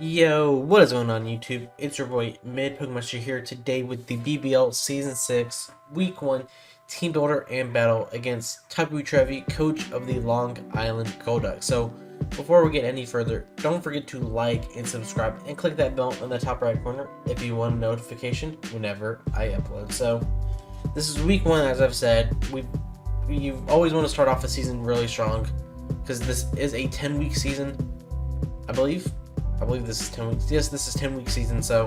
Yo, what is going on YouTube? It's your boy Mid Pokemaster here today with the BBL Season 6 Week 1 Team Builder and Battle against Tapu Trevi, coach of the Long Island Golduck. So, before we get any further, don't forget to like and subscribe and click that bell in the top right corner if you want a notification whenever I upload. So, this is Week 1, as I've said. You always want to start off a season really strong because this is a 10-week season, I believe. I believe this is 10 weeks. Yes, this is 10-week season, so,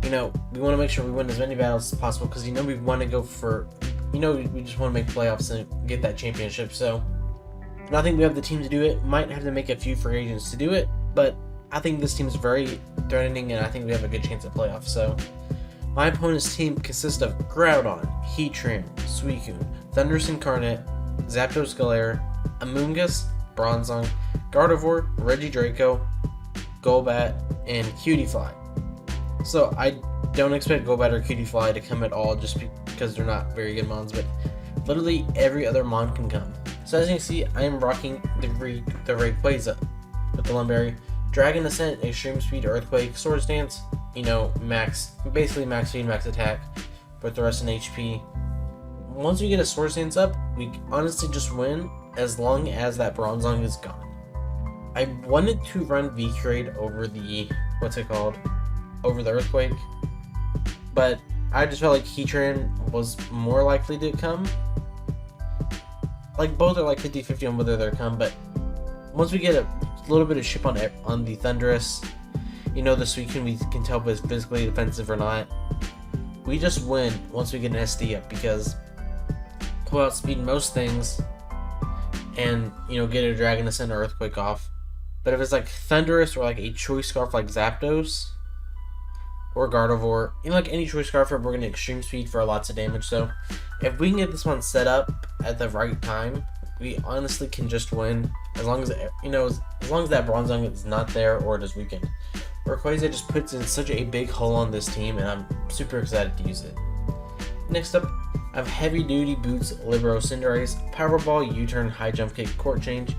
we want to make sure we win as many battles as possible because, we want to go for, we just want to make playoffs and get that championship, so I think we have the team to do it. Might have to make a few free agents to do it, but I think this team is very threatening, and I think we have a good chance at playoffs, so my opponent's team consists of Groudon, Heatran, Suicune, Thundurus Incarnate, Zapdos Galarian, Amoonguss, Bronzong, Gardevoir, Regidrago, Golbat, and Cutiefly. So I don't expect Golbat or Cutiefly to come at all just because they're not very good mons, but literally every other mon can come. So as you can see, I am rocking the Rayquaza with the Lumberry, Dragon Ascent, Extreme Speed, Earthquake, Swords Dance, basically max speed, max attack with the rest in HP. Once we get a Swords Dance up, we honestly just win as long as that Bronzong is gone. I wanted to run V-Trade over the, over the Earthquake, but I just felt like Heatran was more likely to come. Like, both are like 50-50 on whether they'll come, but once we get a little bit of chip on the Thundurus, the Suicune we can tell if it's physically defensive or not. We just win once we get an SD up because pull out speed most things and, get a Dragon Ascent or Earthquake off. But if it's like Thundurus or like a Choice Scarf like Zapdos or Gardevoir, like any Choice Scarf, we're going to Extreme Speed for lots of damage. So if we can get this one set up at the right time, we honestly can just win as long as, as long as that Bronzong is not there or it is weakened. Rayquaza just puts in such a big hole on this team, and I'm super excited to use it. Next up, I have Heavy Duty Boots, Libero, Cinderace, Powerball, U-Turn, High Jump Kick, Court Change,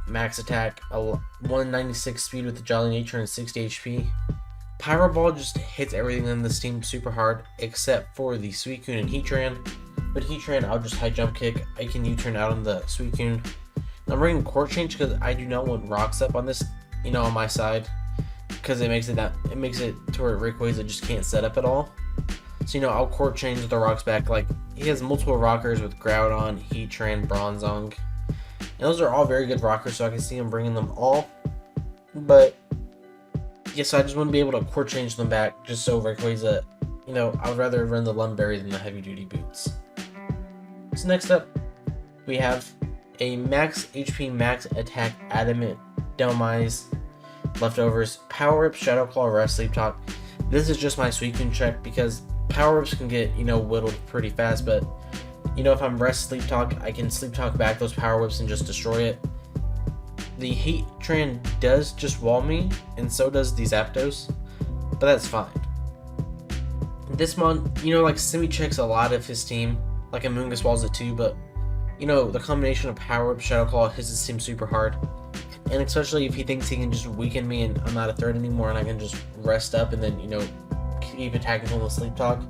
max attack, 196 speed with the Jolly Nature and 60 HP. Powerball just hits everything in this team super hard, except for the Suicune and Heatran. But Heatran, I'll just high jump kick. I can U-turn out on the Suicune. I'm bringing Court Change because I do not want rocks up on this, on my side, because it makes it to where Rayquaza just can't set up at all. So I'll Court Change with the rocks back. Like, he has multiple rockers with Groudon, Heatran, Bronzong. And those are all very good rockers, so I can see him bringing them all. But, yes, I just want to be able to Court Change them back, just so Rayquaza, I would rather run the Lumberry than the Heavy Duty Boots. So next up, we have a max HP, max attack, Adamant, Delmise, Leftovers, Power Up, Shadow Claw, Rest, Sleep Talk. This is just my Suicune check because Power Ups can get, whittled pretty fast, but if I'm Rest Sleep Talk, I can Sleep Talk back those Power Whips and just destroy it. The Heatran does just wall me, and so does the Zapdos, but that's fine. This mon, like semi-checks a lot of his team, like Amoonguss walls it too, but, the combination of Power Whip, Shadow Claw hits his team super hard. And especially if he thinks he can just weaken me and I'm not a threat anymore and I can just rest up and then, keep attacking him with Sleep Talk.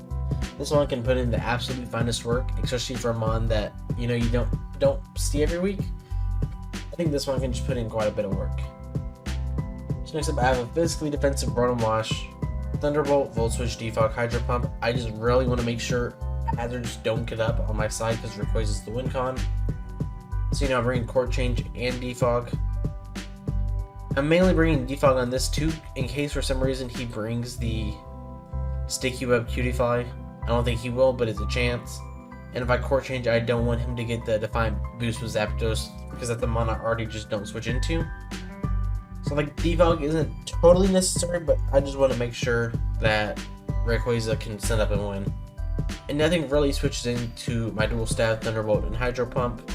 This one can put in the absolute finest work, especially for a mon that, you don't see every week. I think this one can just put in quite a bit of work. So next up, I have a physically defensive Rotom Wash, Thunderbolt, Volt Switch, Defog, Hydro Pump. I just really want to make sure hazards don't get up on my side because Rayquaza is the win con. So I'm bringing Court Change and Defog. I'm mainly bringing Defog on this too, in case for some reason he brings the Sticky Web Cutiefly. I don't think he will, but it's a chance. And if I Court Change, I don't want him to get the Defiant boost with Zapdos because that's the mon I already just don't switch into. So Defog isn't totally necessary, but I just want to make sure that Rayquaza can set up and win. And nothing really switches into my dual stab, Thunderbolt and Hydro Pump.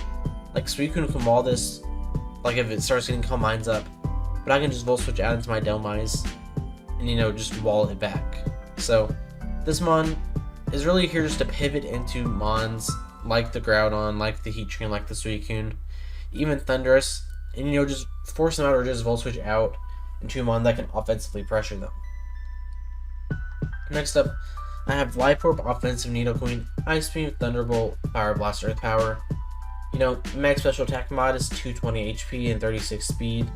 Like Suicune can wall this, like if it starts getting Calm Minds up, but I can just Volt Switch out into my Delmise and, just wall it back. So this mon is really here just to pivot into mons like the Groudon, like the Heatran, like the Suicune, even Thundurus, and just force them out or just Volt Switch out and 2 mon that can offensively pressure them. Next up, I have Life Orb, Offensive Nidoqueen, Ice Beam, Thunderbolt, Power Blast, Earth Power. You know, max special attack mod is 220 HP and 36 speed.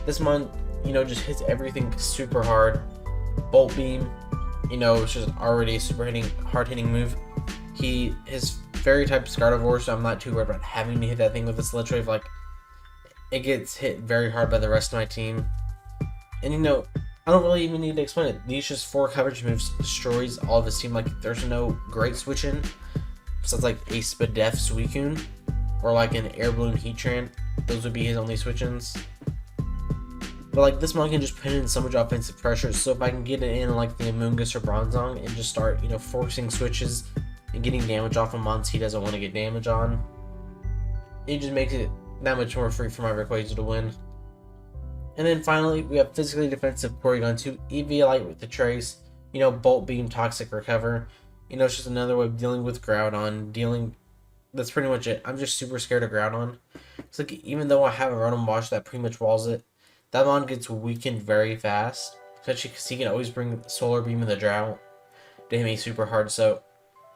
This mon, you know, just hits everything super hard. Bolt Beam, you know, it's just already a super hard hitting move. His fairy type is Gardevoir, so I'm not too worried about having to hit that thing with a Sludge Wave. Like, it gets hit very hard by the rest of my team. And you know, I don't really even need to explain it. These just 4 coverage moves destroys all of his team. Like, there's no great switch-in. Besides like a Spadef Suicune or like an Air Balloon Heatran. Those would be his only switch-ins. But like, this mon can just put in so much offensive pressure. So if I can get it in like the Amoonguss or Bronzong and just start, you know, forcing switches and getting damage off of mons he doesn't want to get damage on, it just makes it that much more free for my Rayquaza to win. And then finally, we have physically defensive Porygon 2, Eviolite with the Trace, you know, Bolt Beam, Toxic Recover. You know, it's just another way of dealing with Groudon, that's pretty much it. I'm just super scared of Groudon. It's like, even though I have a Rotom Wash that pretty much walls it, that mon gets weakened very fast, especially because he can always bring Solar Beam in the Drought to hit me super hard. So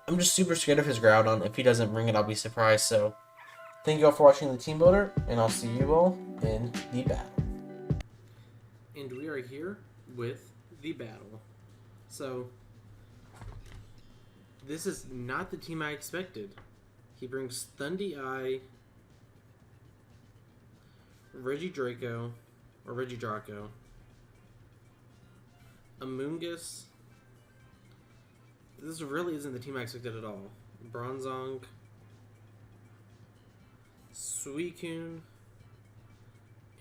I'm just super scared of his Groudon. If he doesn't bring it, I'll be surprised. So thank you all for watching the team builder, and I'll see you all in the battle. And we are here with the battle. So this is not the team I expected. He brings Thundee-Eye, Regidrago, Amoonguss. This really isn't the team I expected at all. Bronzong, Suicune,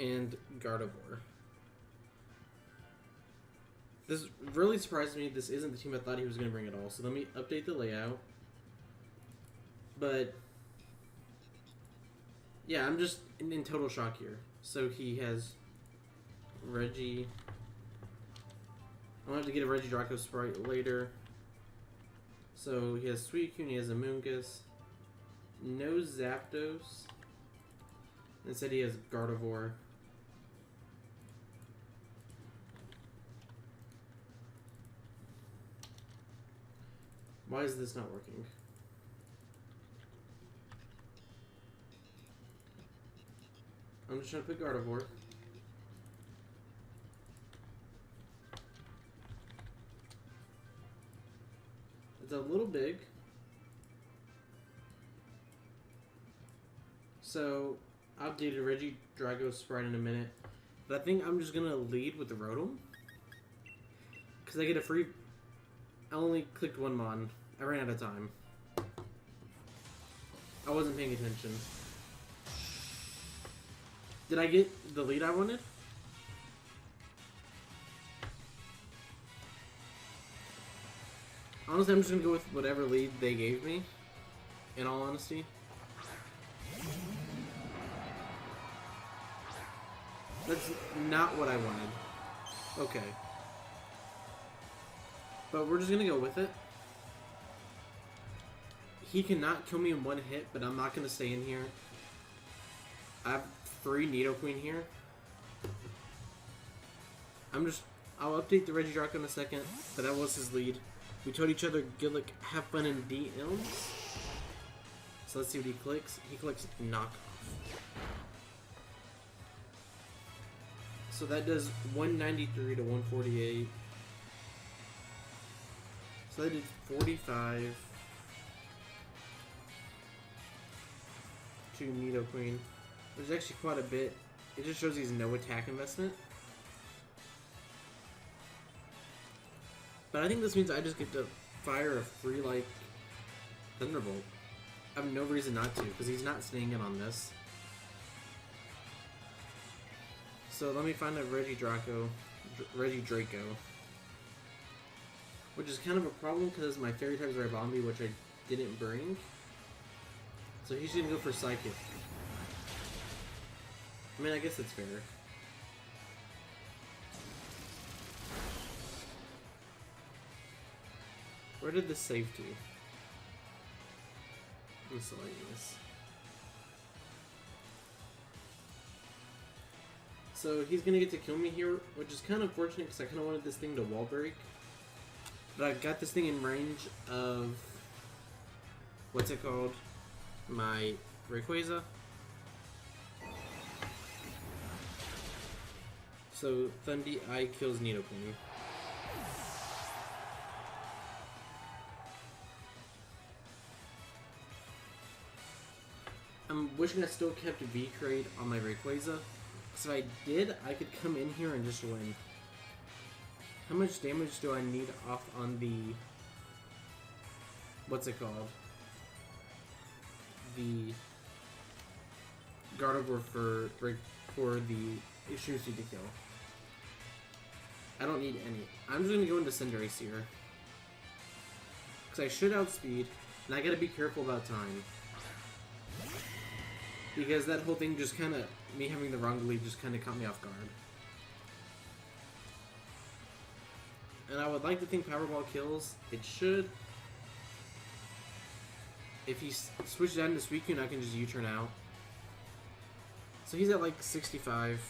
and Gardevoir. This really surprised me. This isn't the team I thought he was going to bring at all. So let me update the layout. But yeah, I'm just in total shock here. So he has Reggie. I'll have to get a Regidrago sprite later. So he has Suicune, he has Amoonguss, no Zapdos. Instead he has Gardevoir. Why is this not working? I'm just trying to pick Gardevoir. It's a little big. So I'll update a Regidrago sprite in a minute. But I think I'm just gonna lead with the Rotom. Because I get a free. I only clicked one mon. I ran out of time. I wasn't paying attention. Did I get the lead I wanted? Honestly, I'm just gonna go with whatever lead they gave me, in all honesty. That's not what I wanted. Okay. But we're just gonna go with it. He cannot kill me in one hit, but I'm not gonna stay in here. I have 3 Nidoqueen here. I'll update the Regidrago in a second, but that was his lead. We told each other, good luck, have fun in DMs. So let's see what he clicks. He clicks knockoff. So that does 193 to 148. So that did 45 to Nidoqueen. Which is actually quite a bit. It just shows he's no attack investment. But I think this means I just get to fire a free, like, Thunderbolt. I have no reason not to, because he's not staying in on this. So let me find a Regidrago, which is kind of a problem because my fairy type is Ribombee, which I didn't bring. So he's gonna go for Psychic. I mean, I guess it's fair. Where did this save to? Miscellaneous. 'Cause, So he's gonna get to kill me here, which is kind of unfortunate because I kind of wanted this thing to wall break. But I got this thing in range of... what's it called? My Rayquaza. So Thundy Eye kills Nidoqueen. I'm wishing I still kept V-Trade on my Rayquaza. So if I did, I could come in here and just win. How much damage do I need off on the... what's it called? The Gardevoir for the Extreme Speed to kill. I don't need any. I'm just gonna go into Cinderace here. Because I should outspeed, and I gotta be careful about time. Because that whole thing just kinda, me having the wrong lead just kinda caught me off guard. And I would like to think Powerball kills. It should. If he switches out into Suicune, I can just U-turn out. So he's at like 65.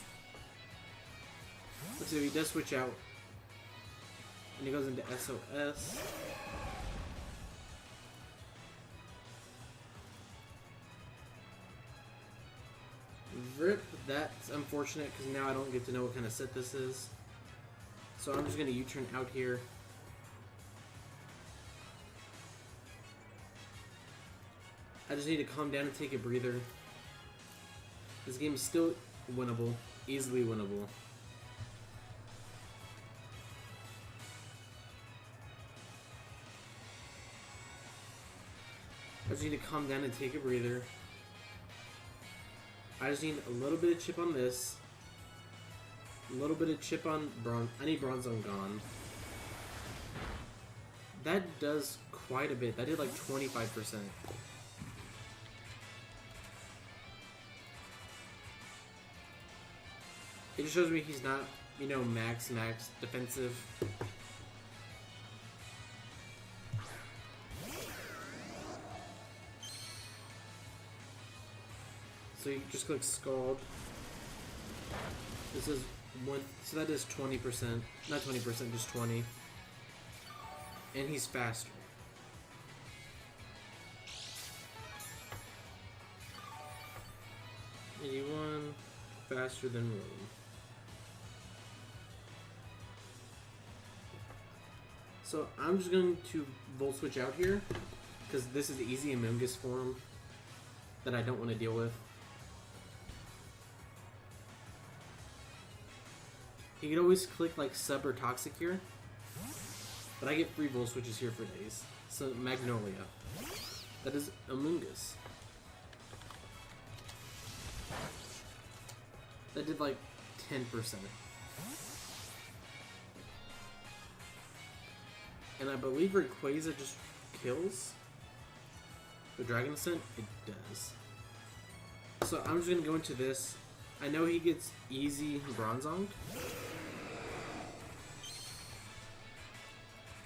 Let's see if he does switch out. And he goes into SOS. Rip, that's unfortunate because now I don't get to know what kind of set this is. So I'm just going to U-turn out here. I just need to calm down and take a breather. This game is still winnable. Easily winnable. I just need to calm down and take a breather. I just need a little bit of chip on this. A little bit of chip on Bronze. I need Bronzong gone. That does quite a bit. That did like 25%. It just shows me he's not, you know, max defensive. So you just click Scald. This is one, so that is 20%, not 20%, just 20. And he's faster. '81 faster than Rome. So I'm just going to Volt Switch out here because this is the easy Amoonguss form that I don't want to deal with. You could always click like Sub or Toxic here, but I get free Volt Switches here for days. So Magnolia, that is Amoonguss. That did like 10%. And I believe Rayquaza just kills the Dragon Ascent. It does. So I'm just gonna go into this. I know he gets easy Bronzong,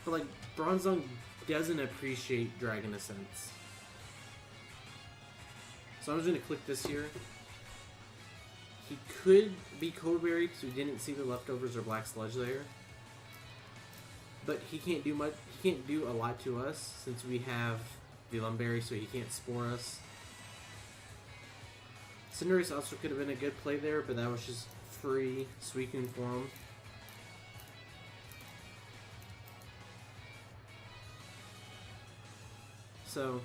but like Bronzong doesn't appreciate Dragon Ascents. So I'm just gonna click this here. He could be Cold Berry because we didn't see the leftovers or Black Sludge there. But he can't do much. He can't do a lot to us since we have the Lumberry, so he can't spore us. Cinderace also could have been a good play there, but that was just free Suicune for him. So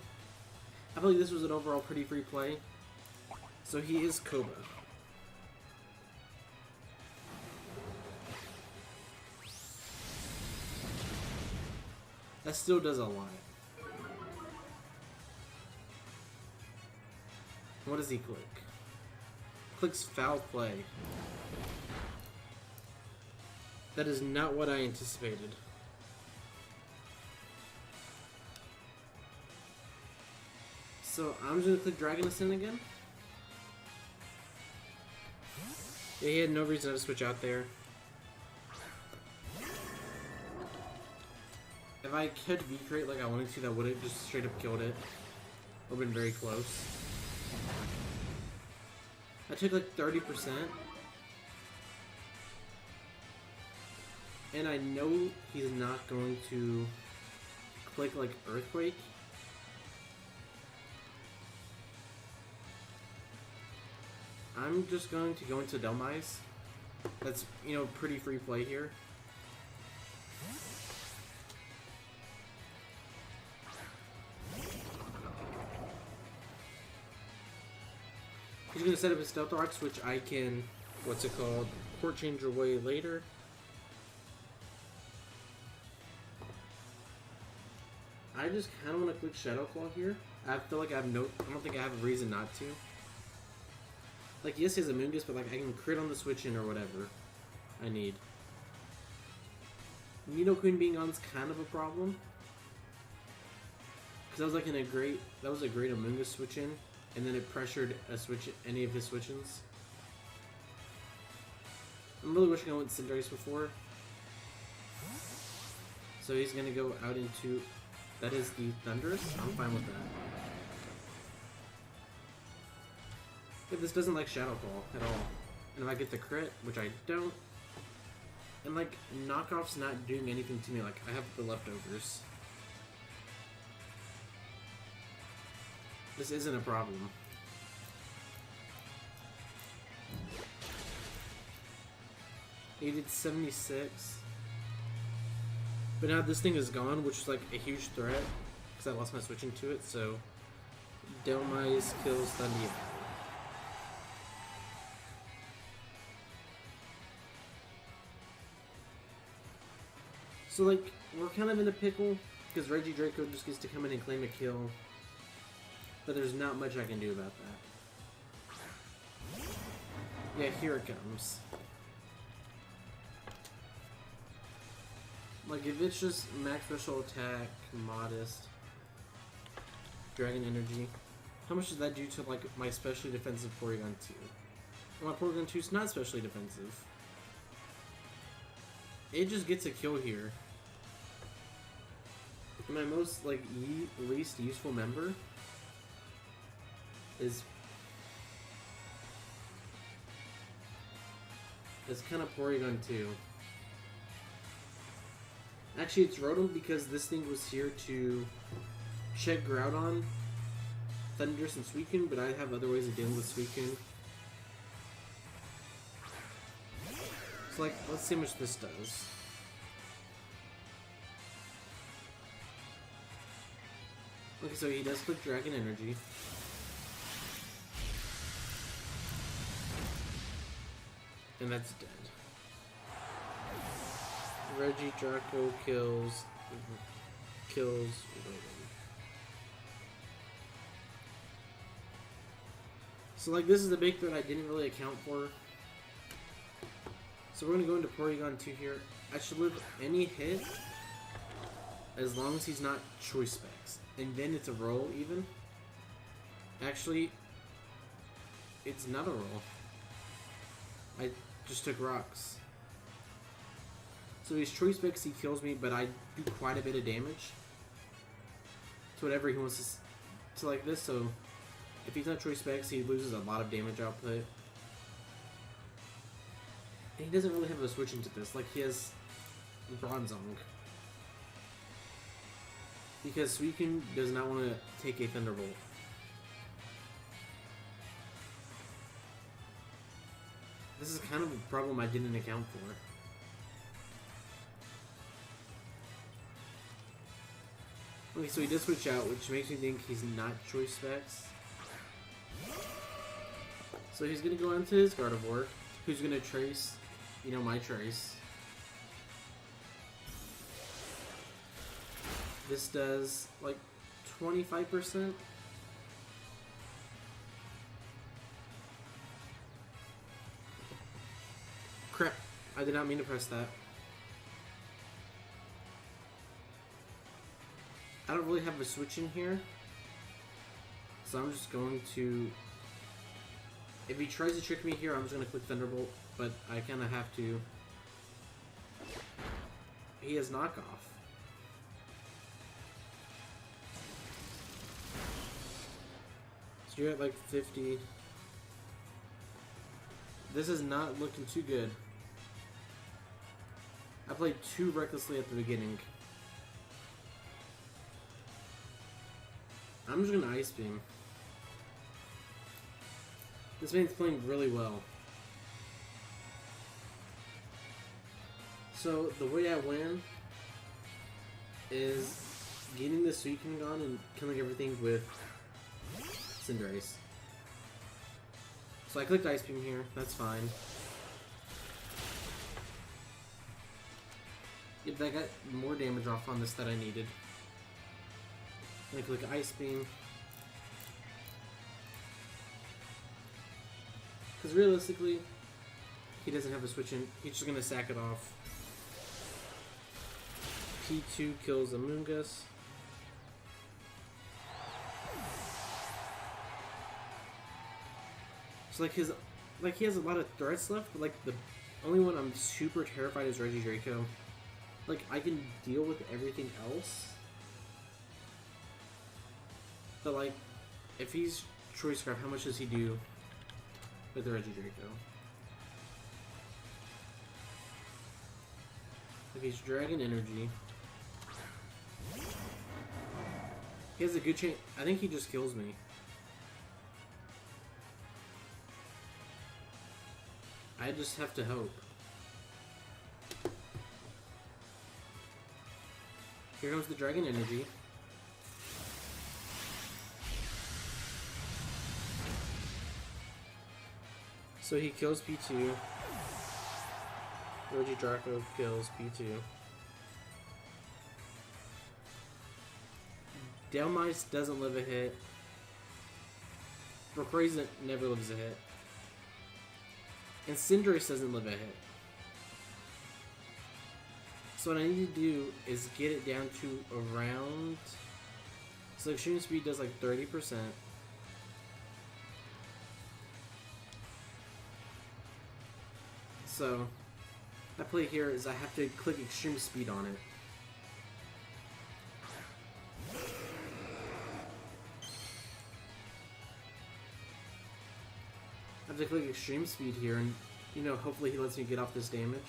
I believe this was an overall pretty free play. So he is Koba. That still does a lot. What does he click? Clicks Foul Play. That is not what I anticipated. So I'm just gonna click Dragon Ascent again. Yeah, he had no reason to switch out there. If I kept V-Crate like I wanted to, that would have just straight up killed it. Or been very close. I took like 30%. And I know he's not going to click like Earthquake. I'm just going to go into Delmise. That's, you know, pretty free play here. He's going to set up his Stealth Rocks, which I can, what's it called, Port Change away later. I just kind of want to click Shadow Claw here. I feel like I have no, I don't think I have a reason not to. Like, yes, he has a Moongus, but like I can crit on the switch-in or whatever I need. Nidoqueen being on is kind of a problem. Because I was like in a great, that was a great Amoongus switch-in, and then it pressured a switch, any of his switch-ins. I'm really wishing I went Cinderace before. So he's gonna go out into, that is the Thunderous. I'm fine with that. If this doesn't like Shadow Ball at all, and if I get the crit, which I don't, and like knockoff's not doing anything to me, like I have the leftovers. This isn't a problem. He did 76. But now this thing is gone, which is like a huge threat, because I lost my switch into it, so Delmise kills Thundia. So like, we're kind of in a pickle, because Regidrago just gets to come in and claim a kill. But there's not much I can do about that. Yeah, here it comes. Like, if it's just max special attack, modest, dragon energy, how much does that do to like my specially defensive Porygon 2? Well, my Porygon 2 is not specially defensive. It just gets a kill here. My most like least useful member is kind of Porygon 2. Actually, it's Rotom because this thing was here to check Groudon, Thundurus, and Suicune, but I have other ways of dealing with Suicune. So, like, let's see how much this does. Okay, so he does click Dragon Energy. And that's dead. Regidrago kills Rotom. So like this is the big threat I didn't really account for. So we're gonna go into Porygon 2 here. I should live any hit as long as he's not Choice Specs. And then it's a roll even. Actually, it's not a roll. I just took rocks. So he's Choice Specs, he kills me, but I do quite a bit of damage to whatever he wants to like this, so if he's not Choice Specs, he loses a lot of damage output. And he doesn't really have a switch into this, like he has Bronzong. Because Suicune does not want to take a Thunderbolt. This is kind of a problem I didn't account for. Okay, so he does switch out, which makes me think he's not Choice Specs. So he's gonna go into his Gardevoir, who's gonna trace, you know, my trace. This does like 25%. Crap, I did not mean to press that. I don't really have a switch in here, so I'm just going to, if he tries to trick me here, I'm just going to click Thunderbolt, but I kind of have to. He has knockoff. So you're at like 50. This is not looking too good. I played too recklessly at the beginning. I'm just gonna Ice Beam. This man's playing really well. So the way I win is getting the Suicune on and killing everything with Cinderace. So I clicked Ice Beam here, that's fine. Yep, I got more damage off on this that I needed. And I click Ice Beam. Because realistically, he doesn't have a switch in. He's just going to sack it off. P2 kills Amoonguss. So like he has a lot of threats left, but like the only one I'm super terrified is Regidrago. Like I can deal with everything else. But like if he's Choice Scarf, how much does he do with the Regidrago? If he's Dragon Energy, he has a good chance. I think he just kills me. I just have to hope. Here comes the Dragon Energy. So he kills P2. Regidrago kills P2. Delmice doesn't live a hit. Rayquaza never lives a hit. And Cinderace doesn't live a hit. So what I need to do is get it down to around... So Extreme Speed does like 30%. So, I play here is I have to click Extreme Speed on it. I have to click Extreme Speed here and, you know, hopefully he lets me get off this damage.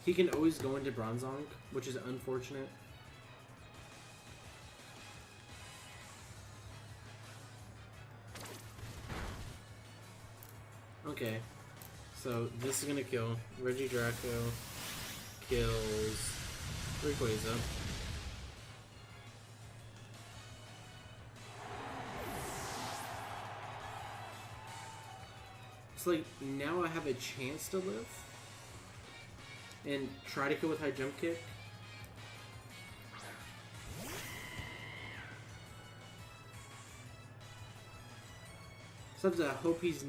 He can always go into Bronzong, which is unfortunate. Okay, so this is gonna kill. Regidrago kills Rayquaza. It's like, now I have a chance to live. And try to kill with High Jump Kick. So I hope he's...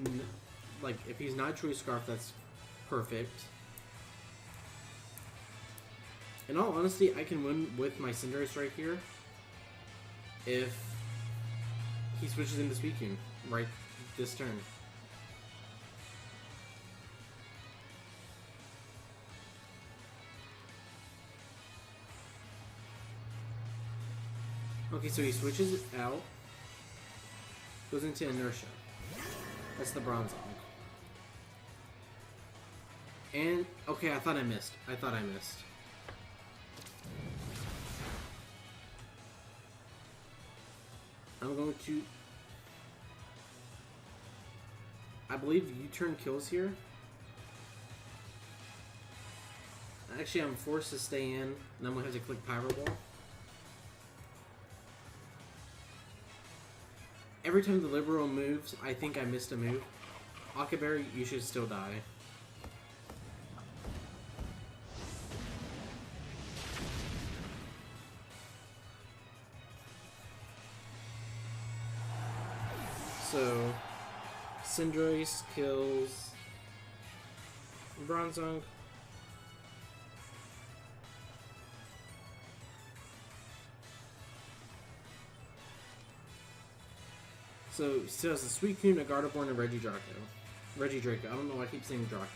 Like, if he's not Choice Scarf, that's perfect. In all honesty, I can win with my Cinderace right here if he switches into Suicune right this turn. Okay, so he switches out, goes into Inertia. That's the Bronzong. And, okay, I thought I missed. I'm going to... I believe U-turn kills here. Actually, I'm forced to stay in, and I'm going to have to click Pyro Ball. Every time the Libero moves, I think I missed a move. Akaberry, you should still die. So, Cinderace kills Bronzong. So, still has a Suicune, a Gardevoir, and a Regidrago. I don't know why I keep saying Draco.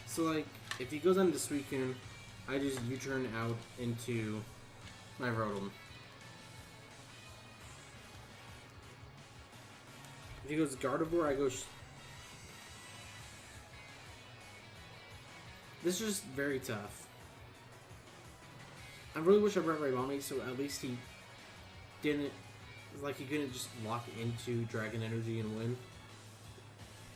So, like, if he goes on to Suicune, I just U-turn out into my Rotom. If he goes Gardevoir, I go... This is just very tough. I really wish I brought Raybami, so at least he didn't... Like, he couldn't just lock into Dragon Energy and win.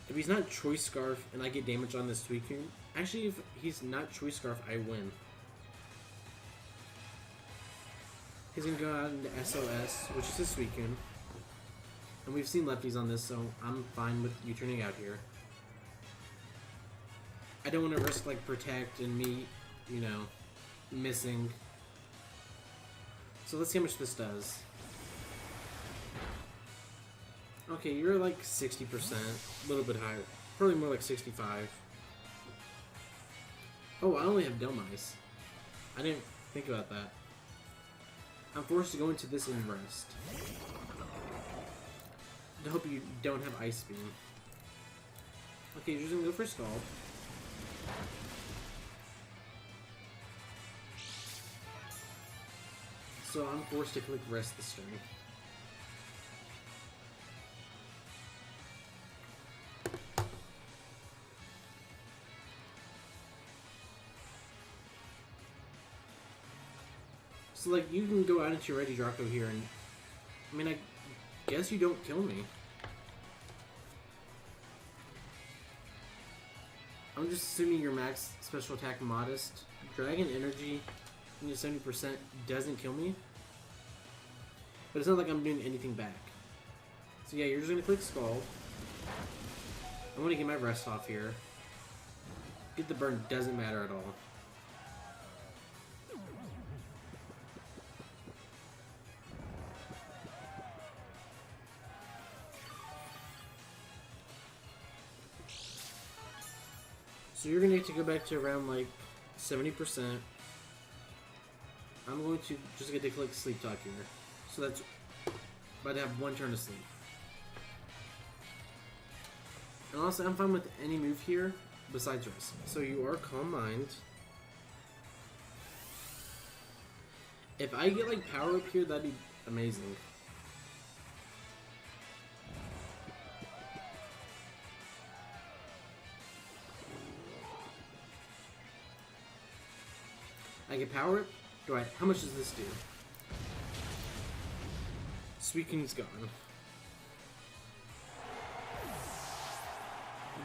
If he's not Choice Scarf and I get damage on this Suicune... Actually, if he's not Choice Scarf, I win. He's going to go out into SOS, which is his Suicune. And we've seen lefties on this, so I'm fine with you turning out here. I don't want to risk, like, Protect and me, you know, missing. So let's see how much this does. Okay, you're like 60%, a little bit higher. Probably more like 65. Oh, I only have Domice. I didn't think about that. I'm forced to go into this and rest. I hope you don't have Ice Beam. Okay, you're just gonna go for Scald. So I'm forced to click rest this turn. So, like, you can go out into your REGIDRAGO here and... I mean, I guess you don't kill me. I'm just assuming your max special attack modest. Dragon Energy, 70% doesn't kill me. But it's not like I'm doing anything back. So yeah, you're just going to click Scald. I want to get my rest off here. Get the burn, doesn't matter at all. So you're going to need to go back to around like 70%. I'm going to just get to click Sleep Talk here. So that's about to have one turn of sleep. And also, I'm fine with any move here besides rest. So you are Calm Mind. If I get like power up here, that'd be amazing. I get power up. Do I? How much does this do? Suicune's gone.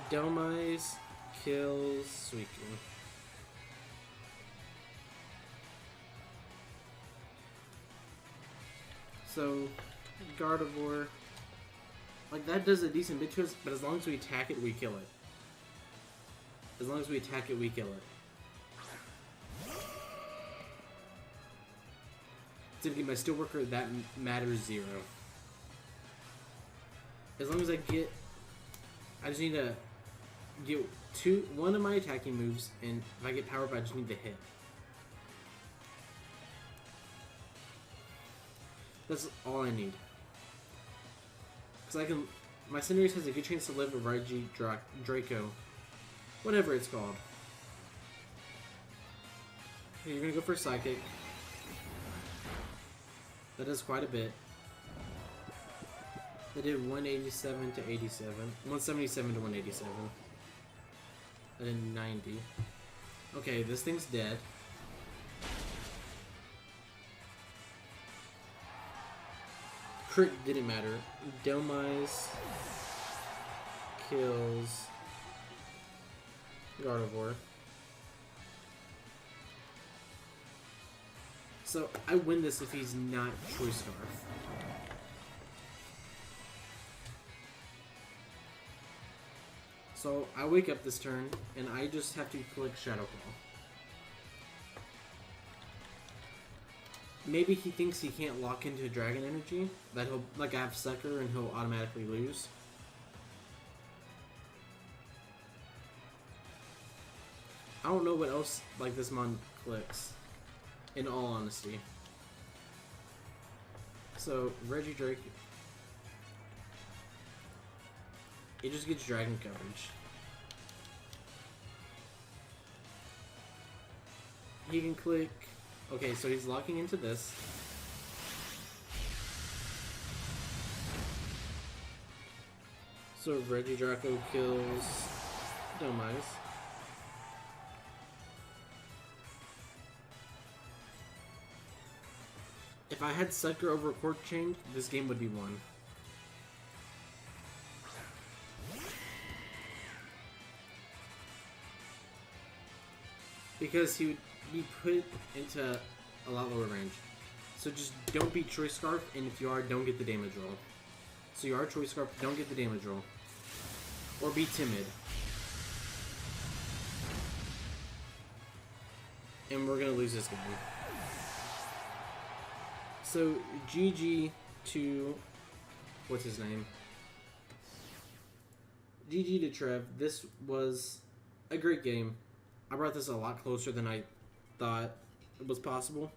Domice kills Suicune. So, Gardevoir. Like, that does a decent bit to us, but as long as we attack it, we kill it. As long as we attack it, we kill it. To get my Steelworker, that matters 0. As long as I just need to get one of my attacking moves, and if I get power up, I just need to hit. That's all I need. Because my Cinderace has a good chance to live a REGIDRAGO. Whatever it's called. Okay, you're gonna go for Psychic. That does quite a bit. They did 187 to 87. 177 to 187. That did 90. Okay, this thing's dead. Crit didn't matter. Domice kills Gardevoir. So, I win this if he's not Choice Scarf. So, I wake up this turn, and I just have to click Shadow Claw. Maybe he thinks he can't lock into Dragon Energy, that he'll, like, I have Sucker and he'll automatically lose. I don't know what else, like, this mon clicks. In all honesty. So, REGIDRAGO. It just gets dragon coverage. He can click... Okay, so he's locking into this. So REGIDRAGO kills Domize. If I had Sucker over Quark Chain, this game would be won. Because he would be put into a lot lower range. So just don't beat Choice Scarf, and if you are, don't get the damage roll. So you are Choice Scarf, don't get the damage roll. Or be timid. And we're gonna lose this game. So GG to what's his name? GG to Trev. This was a great game. I brought this a lot closer than I thought it was possible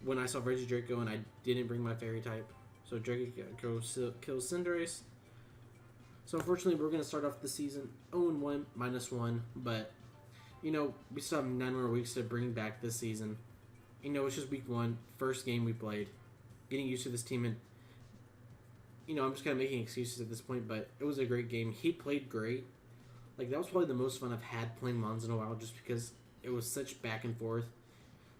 when I saw REGIDRAGO and I didn't bring my fairy type. So Draco kills Cinderace. So unfortunately, we're going to start off the season 0-1, -1. But, you know, we still have 9 more weeks to bring back this season. You know, it's just week 1, first game we played. Getting used to this team, and, you know, I'm just kind of making excuses at this point, but it was a great game. He played great. Like, that was probably the most fun I've had playing Mons in a while, just because it was such back and forth.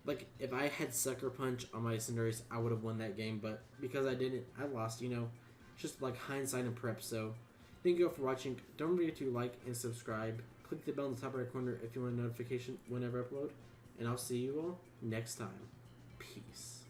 Like, if I had Sucker Punch on my Cinderace, I would have won that game, but because I didn't, I lost, you know. Just like hindsight and prep, so thank you all for watching. Don't forget to like and subscribe. Click the bell in the top right corner if you want a notification whenever I upload, and I'll see you all next time. Peace.